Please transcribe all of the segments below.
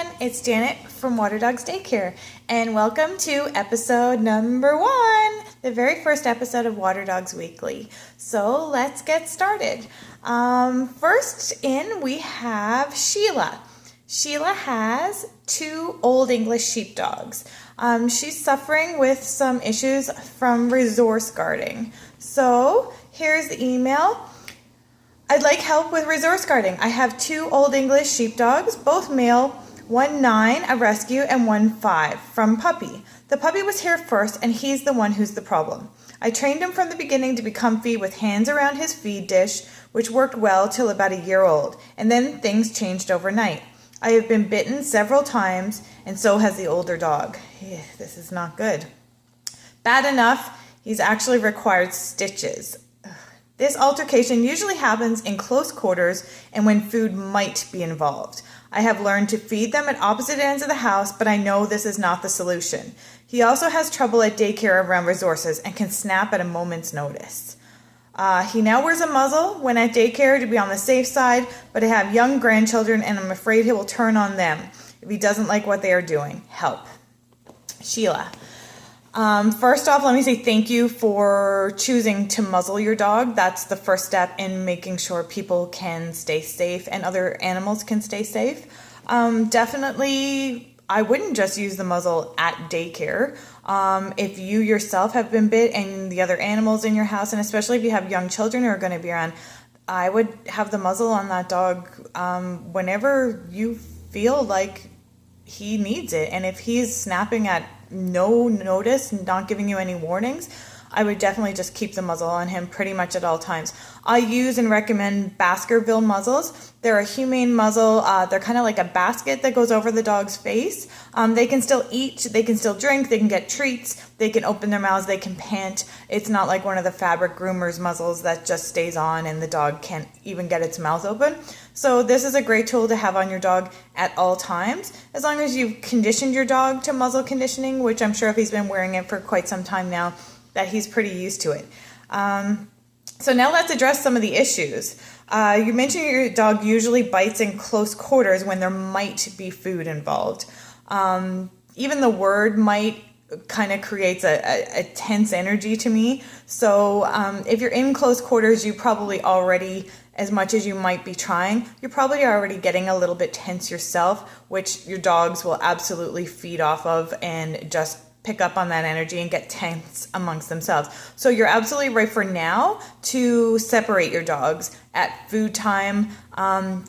everyone, it's Janet from Waterdogs Daycare, and welcome to episode number 1, the very first episode of Waterdogs Weekly. So let's get started. First in, we have Sheila. Sheila has 2 Old English sheepdogs. She's suffering with some issues from resource guarding. So here's the email. I'd like help with resource guarding. I have 2 Old English sheepdogs, both male, one 9, a rescue, and one 5 from puppy. The puppy was here first, and he's the one who's the problem. I trained him from the beginning to be comfy with hands around his feed dish, which worked well till about a year old, and then things changed overnight. I have been bitten several times, and so has the older dog. This is not good. Bad enough, he's actually required stitches. This altercation usually happens in close quarters and when food might be involved. I have learned to feed them at opposite ends of the house, but I know this is not the solution. He also has trouble at daycare around resources and can snap at a moment's notice. He now wears a muzzle when at daycare to be on the safe side, but I have young grandchildren and I'm afraid he will turn on them if he doesn't like what they are doing. Help. Sheila. First off, let me say thank you for choosing to muzzle your dog. That's the first step in making sure people can stay safe and other animals can stay safe. Definitely, I wouldn't just use the muzzle at daycare. If you yourself have been bit and the other animals in your house, and especially if you have young children who are going to be around, I would have the muzzle on that dog whenever you feel like he needs it. And if he's snapping at no notice, not giving you any warnings, I would definitely just keep the muzzle on him pretty much at all times. I use and recommend Baskerville muzzles. They're a humane muzzle. They're kind of like a basket that goes over the dog's face. They can still eat, they can still drink, they can get treats, they can open their mouths, they can pant. It's not like one of the fabric groomers muzzles that just stays on and the dog can't even get its mouth open. So this is a great tool to have on your dog at all times, as long as you've conditioned your dog to muzzle conditioning, which I'm sure if he's been wearing it for quite some time now, that he's pretty used to it. So now let's address some of the issues. You mentioned your dog usually bites in close quarters when there might be food involved. Even the word might kind of creates a tense energy to me. So if you're in close quarters, you probably already, as much as you might be trying, you're probably already getting a little bit tense yourself, which your dogs will absolutely feed off of and just pick up on that energy and get tense amongst themselves. So you're absolutely right for now to separate your dogs at food time.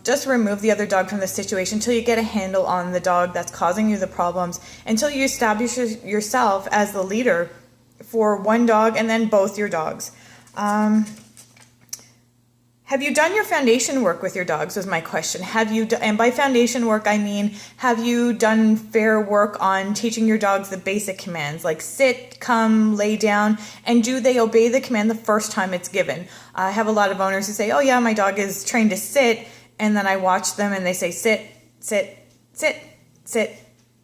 Just remove the other dog from the situation until you get a handle on the dog that's causing you the problems, until you establish yourself as the leader for one dog and then both your dogs. Have you done your foundation work with your dogs was my question. And by foundation work, I mean, have you done fair work on teaching your dogs the basic commands like sit, come, lay down, and do they obey the command the first time it's given? I have a lot of owners who say, oh yeah, my dog is trained to sit, and then I watch them and they say sit, sit, sit, sit,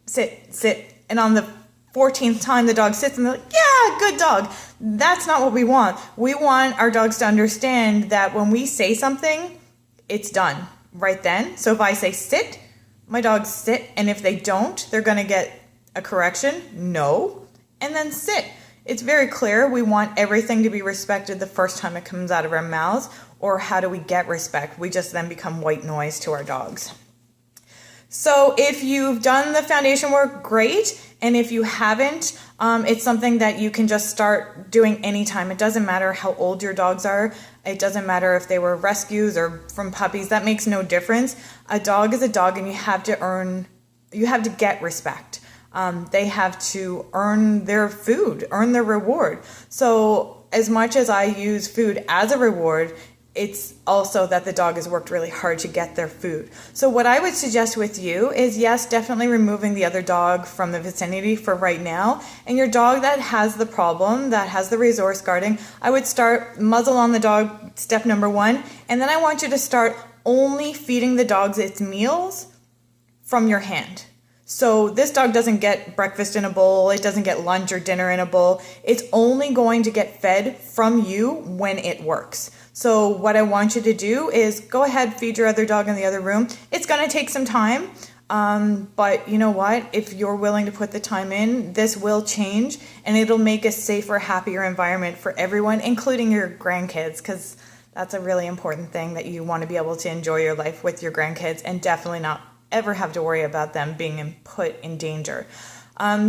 sit, sit, and on the 14th time the dog sits and they're like, yeah, good dog. That's not what we want. We want our dogs to understand that when we say something, it's done right then. So if I say sit, my dogs sit, and if they don't, they're going to get a correction, no, and then sit. It's very clear. We want everything to be respected the first time it comes out of our mouths, or how do we get respect? We just then become white noise to our dogs. So if you've done the foundation work, great. And if you haven't, it's something that you can just start doing anytime. It doesn't matter how old your dogs are. It doesn't matter if they were rescues or from puppies. That makes no difference. A dog is a dog, and you have to get respect. They have to earn their food, earn their reward. So as much as I use food as a reward, it's also that the dog has worked really hard to get their food. So what I would suggest with you is, yes, definitely removing the other dog from the vicinity for right now. And your dog that has the problem, that has the resource guarding, I would start muzzle on the dog, step number 1. And then I want you to start only feeding the dogs its meals from your hand. So this dog doesn't get breakfast in a bowl, it doesn't get lunch or dinner in a bowl. It's only going to get fed from you when it works. So what I want you to do is go ahead, feed your other dog in the other room. It's going to take some time. But you know what? If you're willing to put the time in, this will change, and it'll make a safer, happier environment for everyone, including your grandkids, because that's a really important thing, that you want to be able to enjoy your life with your grandkids and definitely not ever have to worry about them being put in danger.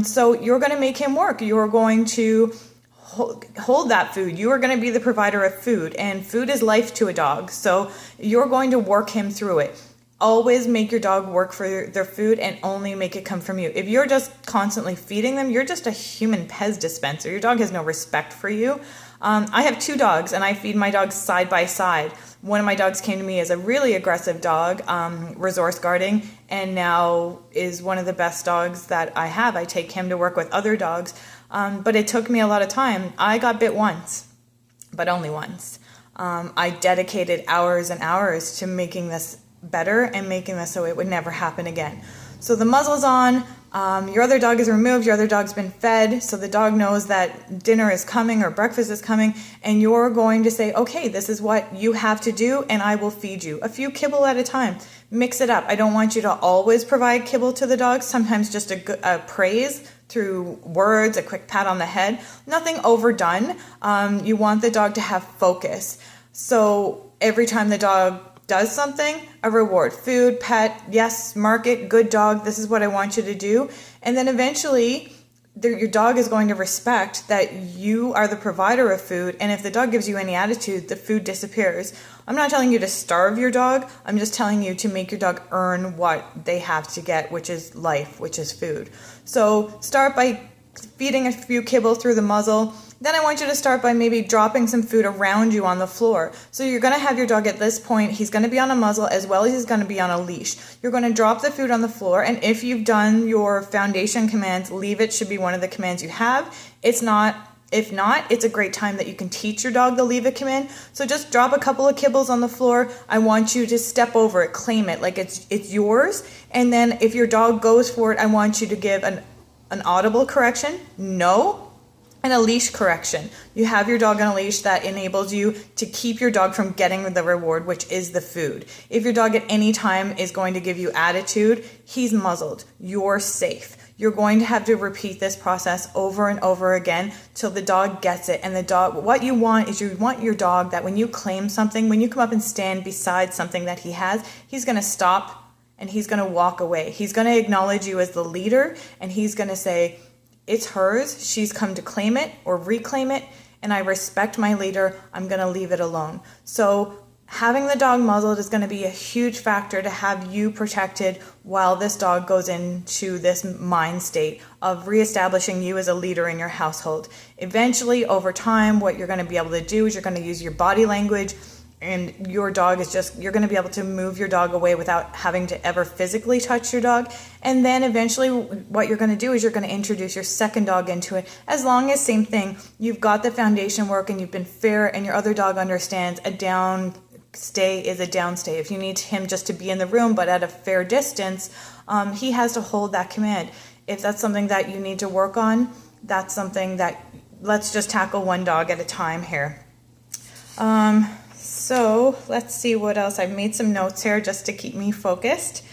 So you're going to make him work. You're going to hold that food. You are going to be the provider of food, and food is life to a dog. So you're going to work him through it. Always make your dog work for their food and only make it come from you. If you're just constantly feeding them, you're just a human Pez dispenser. Your dog has no respect for you. I have 2 dogs, and I feed my dogs side by side. One of my dogs came to me as a really aggressive dog, resource guarding, and now is one of the best dogs that I have. I take him to work with other dogs, but it took me a lot of time. I got bit once, but only once. I dedicated hours and hours to making this better and making this so it would never happen again. So the muzzle's on, your other dog is removed, your other dog's been fed, so the dog knows that dinner is coming or breakfast is coming, and you're going to say, okay, this is what you have to do, and I will feed you. A few kibble at a time. Mix it up. I don't want you to always provide kibble to the dog, sometimes just a praise through words, a quick pat on the head, nothing overdone. You want the dog to have focus. So every time the dog does something, a reward, food, pet, yes, mark it, good dog, this is what I want you to do. And then eventually your dog is going to respect that you are the provider of food, and if the dog gives you any attitude, the food disappears. I'm not telling you to starve your dog, I'm just telling you to make your dog earn what they have to get, which is life, which is food. So start by feeding a few kibble through the muzzle. Then I want you to start by maybe dropping some food around you on the floor. So you're going to have your dog at this point, he's going to be on a muzzle as well as he's going to be on a leash. You're going to drop the food on the floor, and if you've done your foundation commands, leave it should be one of the commands you have. If not, it's a great time that you can teach your dog the leave it command. So just drop a couple of kibbles on the floor. I want you to step over it, claim it like it's yours. And then if your dog goes for it, I want you to give an audible correction, no, and a leash correction. You have your dog on a leash that enables you to keep your dog from getting the reward, which is the food. If your dog at any time is going to give you attitude, he's muzzled. You're safe. You're going to have to repeat this process over and over again till the dog gets it. And the dog, what you want is you want your dog that when you claim something, when you come up and stand beside something that he has, he's going to stop and he's going to walk away. He's going to acknowledge you as the leader, and he's going to say, it's hers, she's come to claim it or reclaim it, and I respect my leader, I'm going to leave it alone. So having the dog muzzled is going to be a huge factor to have you protected while this dog goes into this mind state of reestablishing you as a leader in your household. Eventually, over time, what you're going to be able to do is you're going to use your body language, and your dog is just, you're going to be able to move your dog away without having to ever physically touch your dog. And then eventually what you're going to do is you're going to introduce your second dog into it. As long as, same thing, you've got the foundation work and you've been fair and your other dog understands a downstay is a downstay. If you need him just to be in the room but at a fair distance, he has to hold that command. If that's something that you need to work on, that's something that, let's just tackle one dog at a time here. So let's see what else. I've made some notes here just to keep me focused.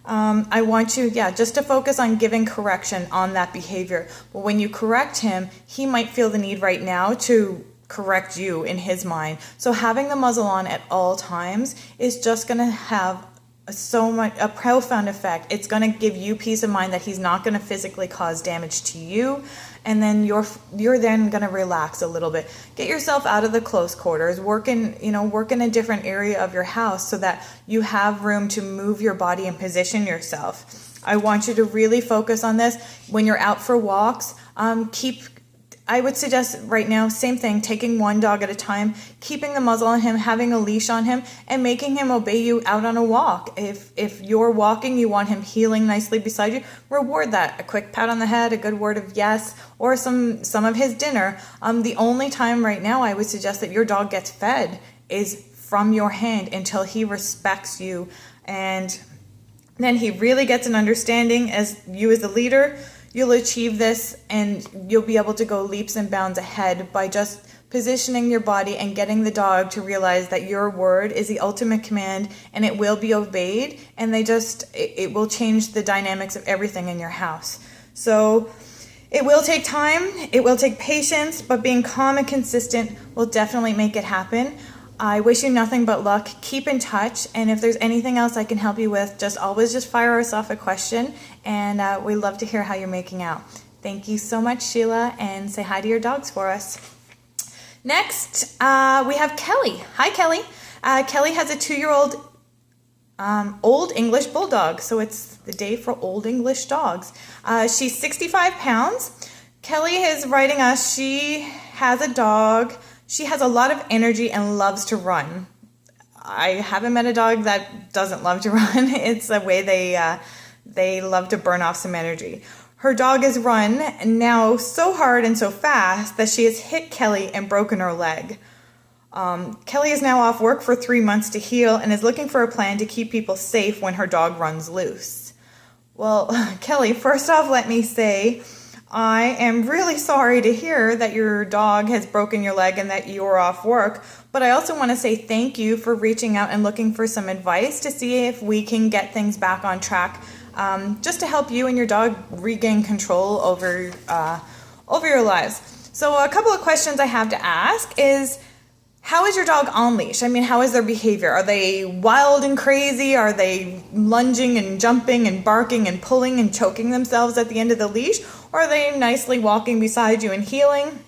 I want you, just to focus on giving correction on that behavior. But when you correct him, he might feel the need right now to correct you in his mind. So having the muzzle on at all times is just going to have a profound effect. It's going to give you peace of mind that he's not going to physically cause damage to you. And then you're then going to relax a little bit. Get yourself out of the close quarters. Work in a different area of your house so that you have room to move your body and position yourself. I want you to really focus on this. When you're out for walks, I would suggest right now, same thing, taking one dog at a time, keeping the muzzle on him, having a leash on him, and making him obey you out on a walk. If you're walking, you want him heeling nicely beside you, reward that. A quick pat on the head, a good word of yes, or some of his dinner. The only time right now I would suggest that your dog gets fed is from your hand until he respects you. And then he really gets an understanding as you as the leader. You'll achieve this and you'll be able to go leaps and bounds ahead by just positioning your body and getting the dog to realize that your word is the ultimate command and it will be obeyed, and it will change the dynamics of everything in your house. So it will take time, it will take patience, but being calm and consistent will definitely make it happen. I wish you nothing but luck. Keep in touch, and if there's anything else I can help you with, always fire us off a question, and we love to hear how you're making out. Thank you so much, Sheila, and say hi to your dogs for us. Next, we have Kelly. Hi, Kelly. Kelly has a 2-year-old Old English Bulldog, so it's the day for Old English dogs. She's 65 pounds. Kelly is writing us. She has a dog. She has a lot of energy and loves to run. I haven't met a dog that doesn't love to run. It's a way they love to burn off some energy. Her dog has run now so hard and so fast that she has hit Kelly and broken her leg. Kelly is now off work for 3 months to heal and is looking for a plan to keep people safe when her dog runs loose. Well, Kelly, first off, let me say, I am really sorry to hear that your dog has broken your leg and that you're off work, but I also want to say thank you for reaching out and looking for some advice to see if we can get things back on track, just to help you and your dog regain control over your lives. So a couple of questions I have to ask is, how is your dog on leash? I mean, how is their behavior? Are they wild and crazy? Are they lunging and jumping and barking and pulling and choking themselves at the end of the leash? Or are they nicely walking beside you and healing?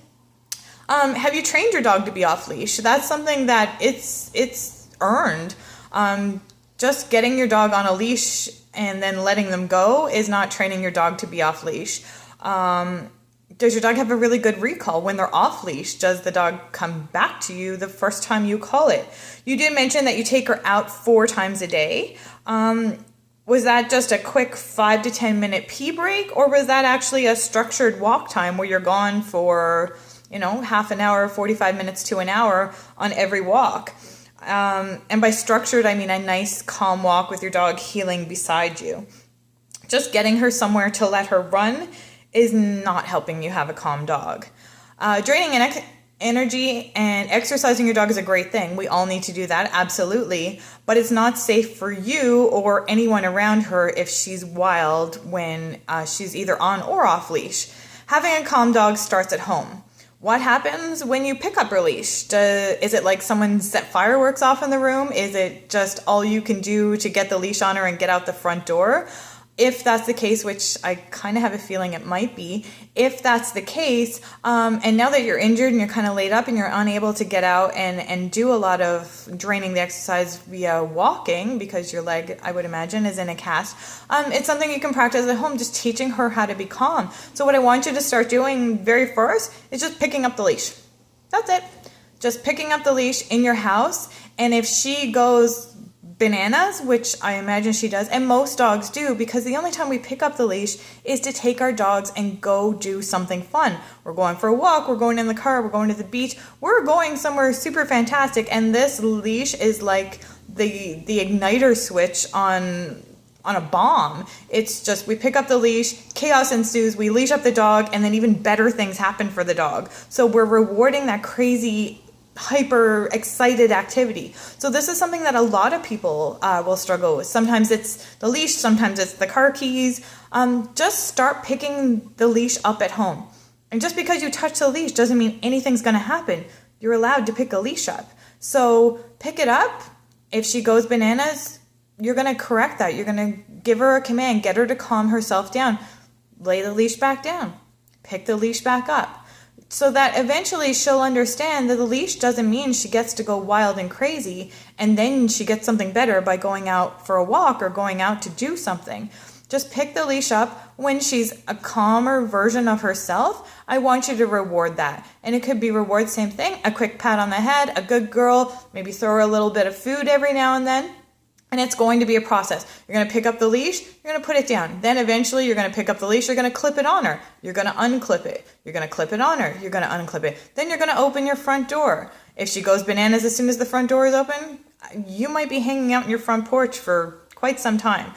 Have you trained your dog to be off leash? That's something that it's earned. Just getting your dog on a leash and then letting them go is not training your dog to be off leash. Does your dog have a really good recall when they're off leash? Does the dog come back to you the first time you call it? You did mention that you take her out 4 times a day. Was that just a quick 5 to 10 minute pee break, or was that actually a structured walk time where you're gone for, half an hour, 45 minutes to an hour on every walk? And by structured, I mean a nice calm walk with your dog healing beside you. Just getting her somewhere to let her run is not helping you have a calm dog. Draining energy and exercising your dog is a great thing. We all need to do that, absolutely. But it's not safe for you or anyone around her if she's wild when she's either on or off leash. Having a calm dog starts at home. What happens when you pick up her leash? Is it like someone set fireworks off in the room? Is it just all you can do to get the leash on her and get out the front door? If that's the case, which I kind of have a feeling it might be, if that's the case, and now that you're injured and you're kind of laid up and you're unable to get out and do a lot of draining the exercise via walking because your leg, I would imagine, is in a cast, it's something you can practice at home, just teaching her how to be calm. So what I want you to start doing very first is just picking up the leash. That's it. Just picking up the leash in your house, and if she goes bananas, which I imagine she does, and most dogs do, because the only time we pick up the leash is to take our dogs and go do something fun. We're going for a walk, we're going in the car, we're going to the beach, we're going somewhere super fantastic, and this leash is like the igniter switch on a bomb. It's just, we pick up the leash, chaos ensues, we leash up the dog, and then even better things happen for the dog. So we're rewarding that crazy hyper excited activity. So this is something that a lot of people will struggle with. Sometimes it's the leash, sometimes it's the car keys. Just start picking the leash up at home. And just because you touch the leash doesn't mean anything's going to happen. You're allowed to pick a leash up. So pick it up. If she goes bananas, you're going to correct that. You're going to give her a command, get her to calm herself down, lay the leash back down, pick the leash back up. So that eventually she'll understand that the leash doesn't mean she gets to go wild and crazy and then she gets something better by going out for a walk or going out to do something. Just pick the leash up when she's a calmer version of herself. I want you to reward that. And it could be reward, same thing, a quick pat on the head, a good girl, maybe throw her a little bit of food every now and then. And it's going to be a process. You're going to pick up the leash, you're going to put it down. Then eventually you're going to pick up the leash, you're going to clip it on her. You're going to unclip it. You're going to clip it on her. You're going to unclip it. Then you're going to open your front door. If she goes bananas as soon as the front door is open, you might be hanging out in your front porch for quite quite some time.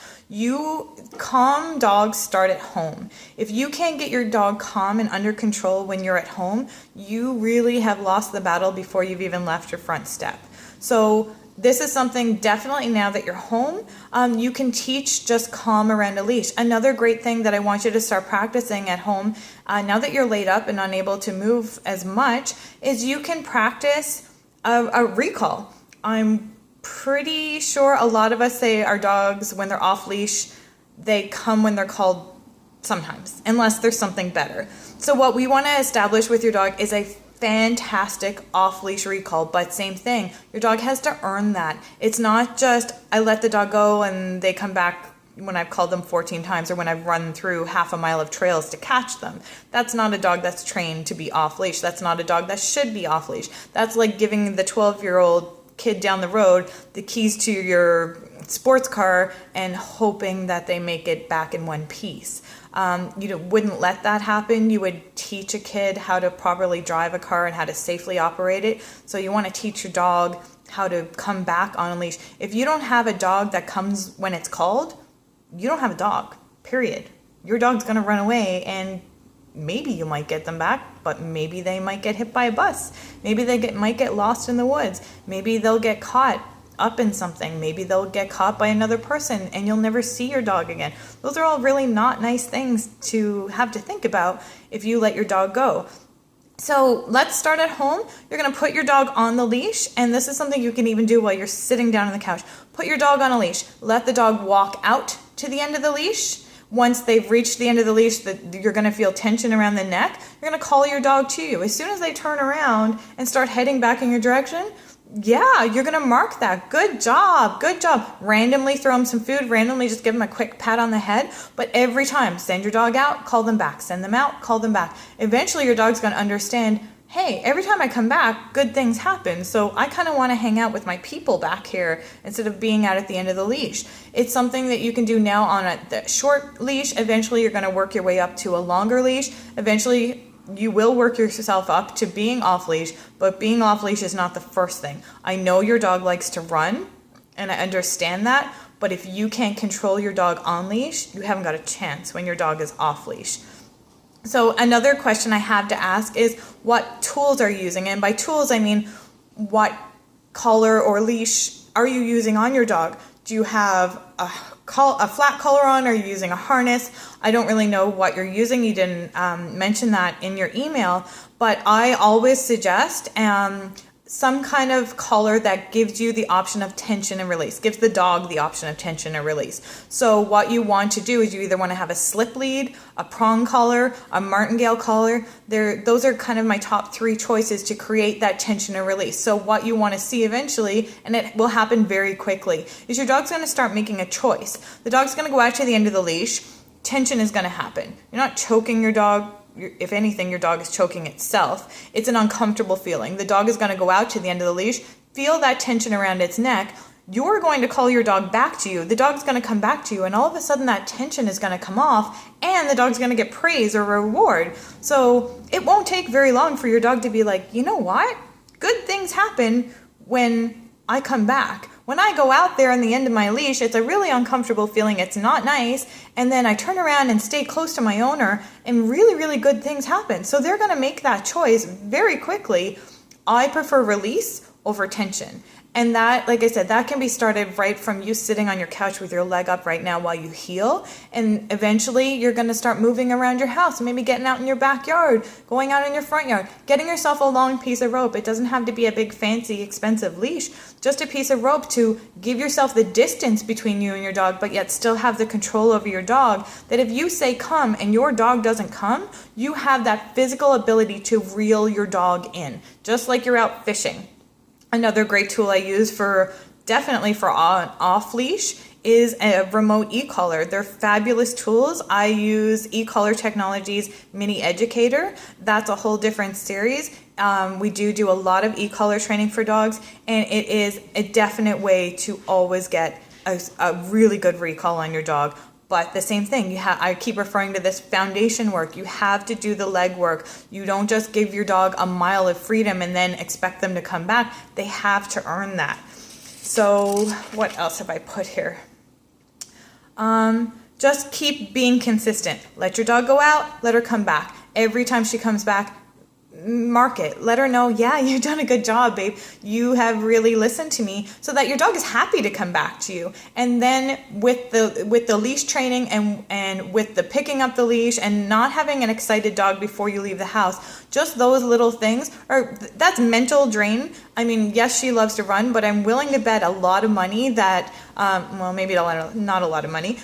Calm dogs start at home. If you can't get your dog calm and under control when you're at home, you really have lost the battle before you've even left your front step. So this is something definitely now that you're home, you can teach just calm around a leash. Another great thing that I want you to start practicing at home, now that you're laid up and unable to move as much, is you can practice a recall. I'm pretty sure a lot of us say our dogs, when they're off leash, they come when they're called sometimes, unless there's something better. So what we want to establish with your dog is a fantastic off-leash recall, but same thing, your dog has to earn that. It's not just I let the dog go and they come back when I've called them 14 times or when I've run through half a mile of trails to catch them. That's not a dog that's trained to be off-leash. That's not a dog that should be off-leash. That's like giving the 12-year-old kid down the road the keys to your sports car and hoping that they make it back in one piece. You wouldn't let that happen. You would teach a kid how to properly drive a car and how to safely operate it. So you want to teach your dog how to come back on a leash. If you don't have a dog that comes when it's called, you don't have a dog, period. Your dog's going to run away, and maybe you might get them back, but maybe they might get hit by a bus. Maybe they might get lost in the woods. Maybe they'll get caught up in something. Maybe they'll get caught by another person and you'll never see your dog again. Those are all really not nice things to have to think about if you let your dog go. So let's start at home. You're going to put your dog on the leash, and this is something you can even do while you're sitting down on the couch. Put your dog on a leash. Let the dog walk out to the end of the leash. Once they've reached the end of the leash, you're going to feel tension around the neck. You're going to call your dog to you. As soon as they turn around and start heading back in your direction, yeah, you're going to mark that. Good job. Good job. Randomly throw them some food. Randomly just give them a quick pat on the head. But every time, send your dog out, call them back. Send them out, call them back. Eventually, your dog's going to understand, hey, every time I come back, good things happen. So I kind of want to hang out with my people back here instead of being out at the end of the leash. It's something that you can do now on the short leash. Eventually, you're going to work your way up to a longer leash. Eventually, you will work yourself up to being off leash, but being off leash is not the first thing. I know your dog likes to run, and I understand that, but if you can't control your dog on leash, you haven't got a chance when your dog is off leash. So another question I have to ask is, what tools are you using? And by tools, I mean, what collar or leash are you using on your dog? Do you have a flat collar on? Are you using a harness? I don't really know what you're using. You didn't mention that in your email, but I always suggest some kind of collar that gives you the option of tension and release, gives the dog the option of tension and release. So what you want to do is you either want to have a slip lead, a prong collar, a martingale collar. Those are kind of my top 3 choices to create that tension and release. So what you want to see eventually, and it will happen very quickly, is your dog's going to start making a choice. The dog's going to go out to the end of the leash. Tension is going to happen. You're not choking your dog. If anything, your dog is choking itself. It's an uncomfortable feeling. The dog is going to go out to the end of the leash, feel that tension around its neck. You're going to call your dog back to you. The dog's going to come back to you, and all of a sudden that tension is going to come off, and the dog's going to get praise or reward. So it won't take very long for your dog to be like, you know what? Good things happen when I come back. When I go out there on the end of my leash, it's a really uncomfortable feeling. It's not nice. And then I turn around and stay close to my owner, and really, really good things happen. So they're going to make that choice very quickly. I prefer release over tension. And that, like I said, that can be started right from you sitting on your couch with your leg up right now while you heal. And eventually you're going to start moving around your house, maybe getting out in your backyard, going out in your front yard, getting yourself a long piece of rope. It doesn't have to be a big, fancy, expensive leash, just a piece of rope to give yourself the distance between you and your dog, but yet still have the control over your dog, that if you say come and your dog doesn't come, you have that physical ability to reel your dog in, just like you're out fishing. Another great tool I use definitely for off leash is a remote e-collar. They're fabulous tools. I use e-collar technologies mini educator. That's a whole different series. We do a lot of e-collar training for dogs, and it is a definite way to always get a really good recall on your dog. But the same thing, I keep referring to this foundation work. You have to do the leg work. You don't just give your dog a mile of freedom and then expect them to come back. They have to earn that. So what else have I put here? Just keep being consistent. Let your dog go out, let her come back. Every time she comes back, mark it. Let her know, yeah, you've done a good job, babe. You have really listened to me, so that your dog is happy to come back to you. And then with the leash training and with the picking up the leash and not having an excited dog before you leave the house, just those little things that's mental drain. I mean, yes, she loves to run, but I'm willing to bet a lot of money that, well, maybe not a lot of money,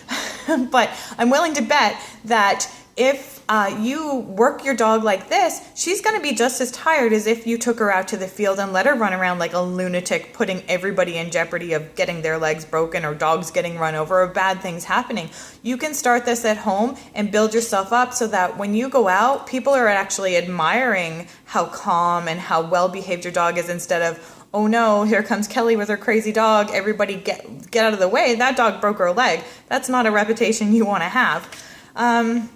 but I'm willing to bet that if you work your dog like this, she's going to be just as tired as if you took her out to the field and let her run around like a lunatic, putting everybody in jeopardy of getting their legs broken or dogs getting run over or bad things happening. You can start this at home and build yourself up so that when you go out, people are actually admiring how calm and how well behaved your dog is, instead of, oh no, here comes Kelly with her crazy dog. Everybody get out of the way. That dog broke her leg. That's not a reputation you want to have.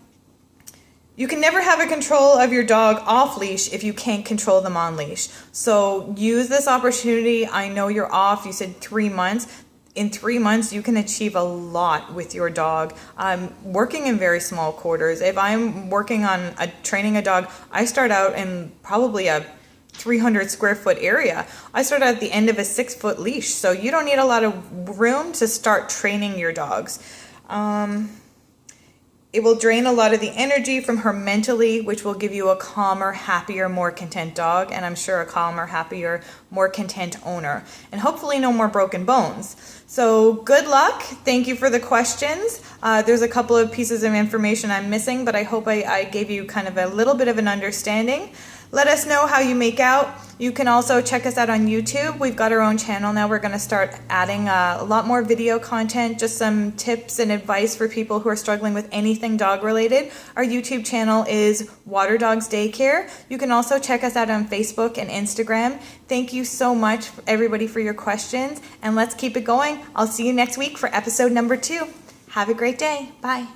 You can never have a control of your dog off leash if you can't control them on leash. So use this opportunity. I know you're off. You said 3 months. In 3 months, you can achieve a lot with your dog. Working in very small quarters. If I'm working on training a dog, I start out in probably a 300 square foot area. I start at the end of a 6 foot leash. So you don't need a lot of room to start training your dogs. It will drain a lot of the energy from her mentally, which will give you a calmer, happier, more content dog, and I'm sure a calmer, happier, more content owner, and hopefully no more broken bones. So good luck. Thank you for the questions. There's a couple of pieces of information I'm missing, but I hope I gave you kind of a little bit of an understanding. Let us know how you make out. You can also check us out on YouTube. We've got our own channel now. We're going to start adding a lot more video content, just some tips and advice for people who are struggling with anything dog related. Our YouTube channel is Waterdogs Daycare. You can also check us out on Facebook and Instagram. Thank you so much, everybody, for your questions, and let's keep it going. I'll see you next week for episode number 2. Have a great day. Bye.